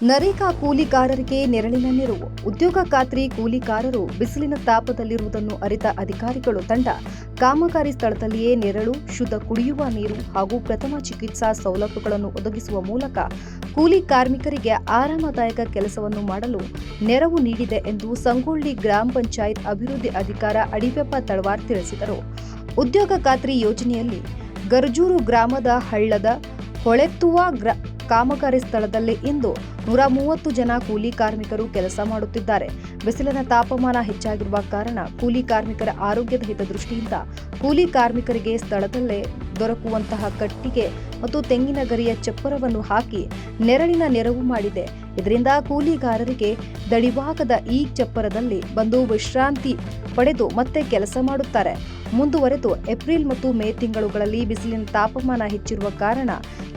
ನರೇಗಾ ಕೂಲಿಗಾರರಿಗೆ ನೆರಳಿನ ನೆರವು. ಉದ್ಯೋಗ ಖಾತ್ರಿ ಕೂಲಿಗಾರರು ಬಿಸಿಲಿನ ತಾಪದಲ್ಲಿರುವುದನ್ನು ಅರಿತ ಅಧಿಕಾರಿಗಳು ತಂಡ ಕಾಮಗಾರಿ ಸ್ಥಳದಲ್ಲಿಯೇ ನೆರಳು, ಶುದ್ಧ ಕುಡಿಯುವ ನೀರು ಹಾಗೂ ಪ್ರಥಮ ಚಿಕಿತ್ಸಾ ಸೌಲಭ್ಯಗಳನ್ನು ಒದಗಿಸುವ ಮೂಲಕ ಕೂಲಿ ಕಾರ್ಮಿಕರಿಗೆ ಆರಾಮದಾಯಕ ಕೆಲಸವನ್ನು ಮಾಡಲು ನೆರವು ನೀಡಿದೆ ಎಂದು ಸಂಗೊಳ್ಳಿ ಗ್ರಾಮ ಪಂಚಾಯತ್ ಅಭಿವೃದ್ಧಿ ಅಧಿಕಾರಿ ಅಡಿವೆಪ್ಪ ತಳವಾರ್ ತಿಳಿಸಿದರು. ಉದ್ಯೋಗ ಖಾತ್ರಿ ಯೋಜನೆಯಲ್ಲಿ ಗರ್ಜೂರು ಗ್ರಾಮದ ಹಳ್ಳದ ಹೊಳೆತ್ತುವ ಕಾಮಗಾರಿ ಸ್ಥಳದಲ್ಲಿ ಇಂದು 130 ಜನ ಕೂಲಿ ಕಾರ್ಮಿಕರು ಕೆಲಸ ಮಾಡುತ್ತಿದ್ದಾರೆ. ಬಿಸಿಲಿನ ತಾಪಮಾನ ಹೆಚ್ಚಾಗಿರುವ ಕಾರಣ ಕೂಲಿ ಕಾರ್ಮಿಕರ ಆರೋಗ್ಯದ ಹಿತದೃಷ್ಟಿಯಿಂದ ಕೂಲಿ ಕಾರ್ಮಿಕರಿಗೆ ಸ್ಥಳದಲ್ಲೇ ದೊರಕುವಂತಹ ಕಟ್ಟಿಗೆ ಮತ್ತು ತೆಂಗಿನ ಗರಿಯ ಚಪ್ಪರವನ್ನು ಹಾಕಿ ನೆರಳಿನ ನೆರವು ಮಾಡಿದೆ. ಇದರಿಂದ ಕೂಲಿಗಾರರಿಗೆ ದಡಿವಾಗದ ಈ ಚಪ್ಪರದಲ್ಲಿ ಬಂದು ವಿಶ್ರಾಂತಿ ಪಡೆದು ಮತ್ತೆ ಕೆಲಸ ಮಾಡುತ್ತಾರೆ. ಮುಂದುವರೆದು ಏಪ್ರಿಲ್ ಮತ್ತು ಮೇ ತಿಂಗಳುಗಳಲ್ಲಿ ಬಿಸಿಲಿನ ತಾಪಮಾನ ಹೆಚ್ಚಿರುವ ಕಾರಣ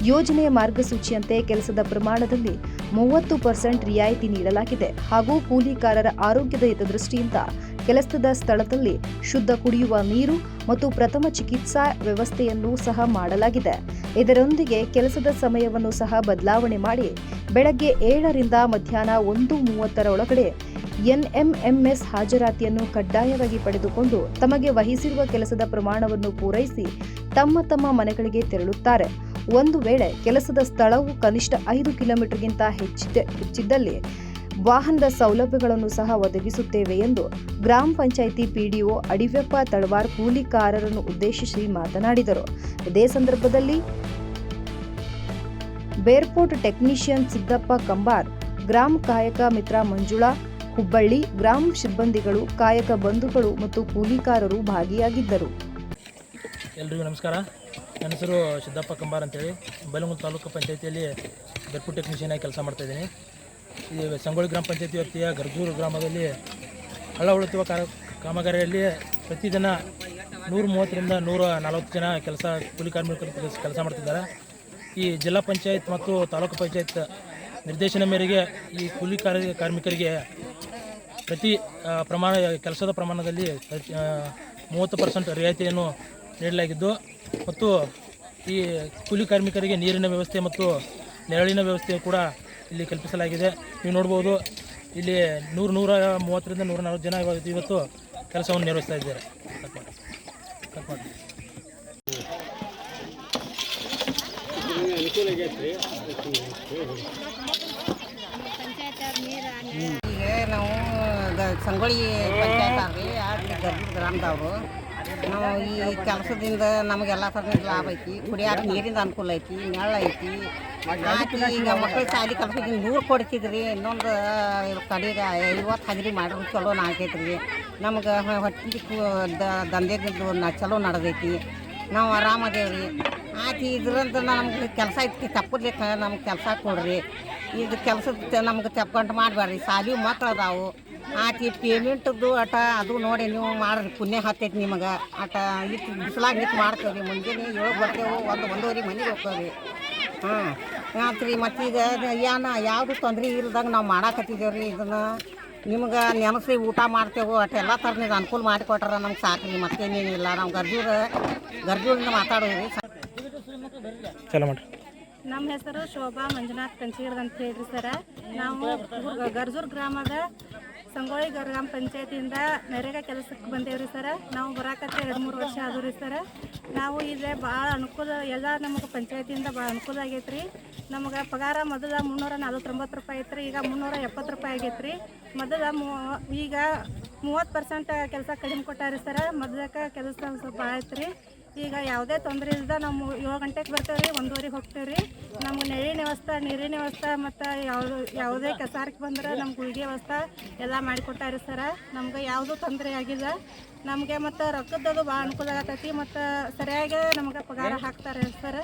ಯೋಜನೆಯ ಮಾರ್ಗಸೂಚಿಯಂತೆ ಕೆಲಸದ ಪ್ರಮಾಣದಲ್ಲಿ 30% ರಿಯಾಯಿತಿ ನೀಡಲಾಗಿದೆ ಹಾಗೂ ಕೂಲಿಕಾರರ ಆರೋಗ್ಯದ ಹಿತದೃಷ್ಟಿಯಿಂದ ಕೆಲಸದ ಸ್ಥಳದಲ್ಲಿ ಶುದ್ಧ ಕುಡಿಯುವ ನೀರು ಮತ್ತು ಪ್ರಥಮ ಚಿಕಿತ್ಸಾ ವ್ಯವಸ್ಥೆಯನ್ನು ಸಹ ಮಾಡಲಾಗಿದೆ. ಇದರೊಂದಿಗೆ ಕೆಲಸದ ಸಮಯವನ್ನು ಸಹ ಬದಲಾವಣೆ ಮಾಡಿ ಬೆಳಗ್ಗೆ 7ರಿಂದ ಮಧ್ಯಾಹ್ನ 1:30 ಒಳಗಡೆ ಎನ್ಎಂಎಂಎಸ್ ಹಾಜರಾತಿಯನ್ನು ಕಡ್ಡಾಯವಾಗಿ ಪಡೆದುಕೊಂಡು ತಮಗೆ ವಹಿಸಿರುವ ಕೆಲಸದ ಪ್ರಮಾಣವನ್ನು ಪೂರೈಸಿ ತಮ್ಮ ಮನೆಗಳಿಗೆ ತೆರಳುತ್ತಾರೆ. ಒಂದು ವೇಳೆ ಕೆಲಸದ ಸ್ಥಳವು ಕನಿಷ್ಠ 5 ಕಿಲೋಮೀಟರ್ಗಿಂತ ಹೆಚ್ಚಿದ್ದಲ್ಲಿ ವಾಹನದ ಸೌಲಭ್ಯಗಳನ್ನು ಸಹ ಒದಗಿಸುತ್ತೇವೆ ಎಂದು ಗ್ರಾಮ ಪಂಚಾಯಿತಿ ಪಿಡಿಒ ಅಡಿವೆಪ್ಪ ತಳವಾರ್ ಕೂಲಿಕಾರರನ್ನು ಉದ್ದೇಶಿಸಿ ಮಾತನಾಡಿದರು. ಇದೇ ಸಂದರ್ಭದಲ್ಲಿ ಬೇರ್ಪೋರ್ಟ್ ಟೆಕ್ನಿಷಿಯನ್ ಸಿದ್ದಪ್ಪ ಕಂಬಾರ್, ಗ್ರಾಮ ಕಾಯಕ ಮಿತ್ರ ಮಂಜುಳಾ ಹುಬ್ಬಳ್ಳಿ, ಗ್ರಾಮ ಸಿಬ್ಬಂದಿಗಳು, ಕಾಯಕ ಬಂಧುಗಳು ಮತ್ತು ಕೂಲಿಕಾರರು ಭಾಗಿಯಾಗಿದ್ದರು. ಎಲ್ರಿಗೂ ನಮಸ್ಕಾರ. ನನ್ನ ಹೆಸರು ಸಿದ್ದಪ್ಪ ಕಂಬಾರ್ ಅಂತೇಳಿ ಬೈಲಹೊಂಗಲ ತಾಲೂಕು ಪಂಚಾಯಿತಿಯಲ್ಲಿ ಬೇರ್ಪೋರ್ಟ್ ಟೆಕ್ನಿಷಿಯನ್ ಆಗಿ ಕೆಲಸ ಮಾಡ್ತಾಯಿದ್ದೀನಿ. ಈ ಸಂಗೊಳ್ಳಿ ಗ್ರಾಮ ಪಂಚಾಯಿತಿ ವ್ಯಾಪ್ತಿಯ ಗರ್ಜೂರು ಗ್ರಾಮದಲ್ಲಿ ಹಳ್ಳ ಉಳಿಸುವ ಕಾಮಗಾರಿಯಲ್ಲಿ ಪ್ರತಿದಿನ 130ರಿಂದ 140 ಜನ ಕೂಲಿ ಕಾರ್ಮಿಕರು ಕೆಲಸ ಮಾಡ್ತಿದ್ದಾರೆ. ಈ ಜಿಲ್ಲಾ ಪಂಚಾಯತ್ ಮತ್ತು ತಾಲೂಕು ಪಂಚಾಯತ್ ನಿರ್ದೇಶನ ಮೇರೆಗೆ ಈ ಕೂಲಿ ಕಾರ್ಮಿಕರಿಗೆ ಪ್ರತಿ ಕೆಲಸದ ಪ್ರಮಾಣದಲ್ಲಿ 30% ರಿಯಾಯಿತಿಯನ್ನು ನೀಡಲಾಗಿದ್ದು ಮತ್ತು ಈ ಕೂಲಿ ಕಾರ್ಮಿಕರಿಗೆ ನೀರಿನ ವ್ಯವಸ್ಥೆ ಮತ್ತು ನೆರಳಿನ ವ್ಯವಸ್ಥೆ ಕೂಡ ಇಲ್ಲಿ ಕಲ್ಪಿಸಲಾಗಿದೆ. ನೀವು ನೋಡ್ಬೋದು, ಇಲ್ಲಿ 130ರಿಂದ 140 ಜನ ಇವತ್ತು ಕೆಲಸವನ್ನು ನಿರ್ವಹಿಸ್ತಾ ಇದ್ದಾರೆ. ಈಗ ನಾವು ಸಂಗೊಳ್ಳಿ ಪಂಚಾಯತ್ ರೀ ಗರ್ಜೂರು ಗ್ರಾಮದವರು. ನಾವು ಈ ಕೆಲಸದಿಂದ ನಮಗೆಲ್ಲ ಥರದ ಲಾಭ ಐತಿ. ಕುಡಿಯಾಕ ನೀರಿಂದ ಅನುಕೂಲ ಐತಿ, ನೆರಳು ಐತಿ. ಈಗ ಮಕ್ಕಳು ಶಾಲೆ ಕಲ್ಸೋದ್ರಿಂದ 100 ಕೊಡ್ತಿದ್ರಿ, ಇನ್ನೊಂದು ಕಡೆಗೆ 50 ಹಜರಿ ಮಾಡೋದು ಚಲೋ ಆಗೈತೆ ರೀ. ನಮ್ಗೆ ಹೊಟ್ಟೆ ದಂಧೆಗಿದ್ದು ಚಲೋ ನಡೆದೈತಿ. ನಾವು ಆರಾಮದೇವ್ರಿ. ಆಯ್ತು, ಇದರಿಂದ ನಮ್ಗೆ ಕೆಲಸ ಐತಿ, ತಪ್ಪಲಿಕ್ಕೆ ನಮ್ಗೆ ಕೆಲಸ ಕೊಡ್ರಿ. ಇದು ಕೆಲಸದ ನಮ್ಗೆ ತಪ್ಕೊಂಡು ಮಾಡಬೇಡ್ರಿ. ಶಾಲೆ ಮಕ್ಳು ಅದಾವು. ಆಯ್ತು, ಈ ಪೇಮೆಂಟದ್ದು ಆಟ ಅದು ನೋಡಿ ನೀವು ಮಾಡ್ರಿ, ಪುಣ್ಯ ಹತ್ತೈತಿ ನಿಮಗೆ. ಆಟ ಇಟ್ಟು ಬಿಸಿಲಾಗ ನಿಂತು ಮಾಡ್ತೇವೆ ರೀ. ಮುಂಜಾನೆ 7 ಬರ್ತೇವೆ, 1-1:30 ಮನೆಗೆ ಹೋಗ್ತೇವೆ ರೀ. ಆಯ್ತು ರೀ. ಮತ್ತೀಗ ಯಾವುದು ತೊಂದರೆ ಇಲ್ದಾಗ ನಾವು ಮಾಡಾಕತ್ತಿದ್ದೇವೆ ರೀ. ಇದನ್ನು ನಿಮ್ಗೆ ನೆನೆಸಿ ಊಟ ಮಾಡ್ತೇವೆ. ಅಷ್ಟೆಲ್ಲ ಥರದಿಂದ ಅನುಕೂಲ ಮಾಡಿಕೊಟ್ರೆ ನಮ್ಗೆ ಸಾಕು ರೀ. ಮತ್ತೇನೇನಿಲ್ಲ. ನಾವು ಗರ್ಜೂರಿಂದ ಮಾತಾಡೋದು ರೀ. ನಮ್ಮ ಹೆಸರು ಶೋಭಾ ಮಂಜುನಾಥ್ ಕಂಚಿಗಿರ್ದ ಅಂತ ಹೇಳ್ರಿ ಸರ. ನಾವು ಗರ್ಜೂರು ಗ್ರಾಮದ ಸಂಗೊಳ್ಳಿ ಗ್ರಾಮ ಪಂಚಾಯತಿಯಿಂದ ನರೇಗಾ ಕೆಲಸಕ್ಕೆ ಬಂದೇವ್ರಿ ಸರ. ನಾವು ಬರಾಕತ್ತೆ 2-3 ವರ್ಷ ಆದವು ರೀ ಸರ. ನಾವು ಇಲ್ಲೇ ಭಾಳ ಅನುಕೂಲ, ಎಲ್ಲ ನಮಗೆ ಪಂಚಾಯತಿಯಿಂದ ಭಾಳ ಅನುಕೂಲ ಆಗೈತೆ ರೀ. ನಮಗೆ ಪಗಾರ ಮೊದಲ 349 ರೂಪಾಯಿ ಐತ್ರಿ, ಈಗ 370 ರೂಪಾಯಿ ಆಗೈತೆ ರೀ. ಈಗ 30% ಕೆಲಸ ಕಡಿಮೆ ಕೊಟ್ಟಾರಿ ಸರ. ಮೊದಲಕ್ಕೆ ಕೆಲಸ ಸ್ವಲ್ಪ ಭಾಳ ಐತೆ ರೀ. ಈಗ ಯಾವುದೇ ತೊಂದರೆ ಇಲ್ಲದ ನಾವು 7 ಗಂಟೆಗೆ ಬರ್ತೇವೆ ರೀ, 1:30 ಹೋಗ್ತೇವೆ ರೀ. ನಮ್ಗೆ ನೆರಳಿನ ವ್ಯವಸ್ಥೆ, ನೀರಿನ ವ್ಯವಸ್ಥೆ ಮತ್ತು ಯಾವುದೇ ಕಸಾರಕ್ಕೆ ಬಂದ್ರೆ ನಮ್ಗೆ ಗುಳಿಗೆ ವ್ಯವಸ್ಥೆ ಎಲ್ಲ ಮಾಡಿಕೊಟ್ಟಾರಿ ಸರ. ನಮ್ಗೆ ಯಾವುದೂ ತೊಂದರೆ ಆಗಿಲ್ಲ ನಮಗೆ. ಮತ್ತು ರೊಕ್ಕದ್ದು ಭಾಳ ಅನುಕೂಲ ಆಗತೈತಿ ಮತ್ತು ಸರಿಯಾಗಿ ನಮ್ಗೆ ಪಗಾರ ಹಾಕ್ತಾರೆ ಸರ್.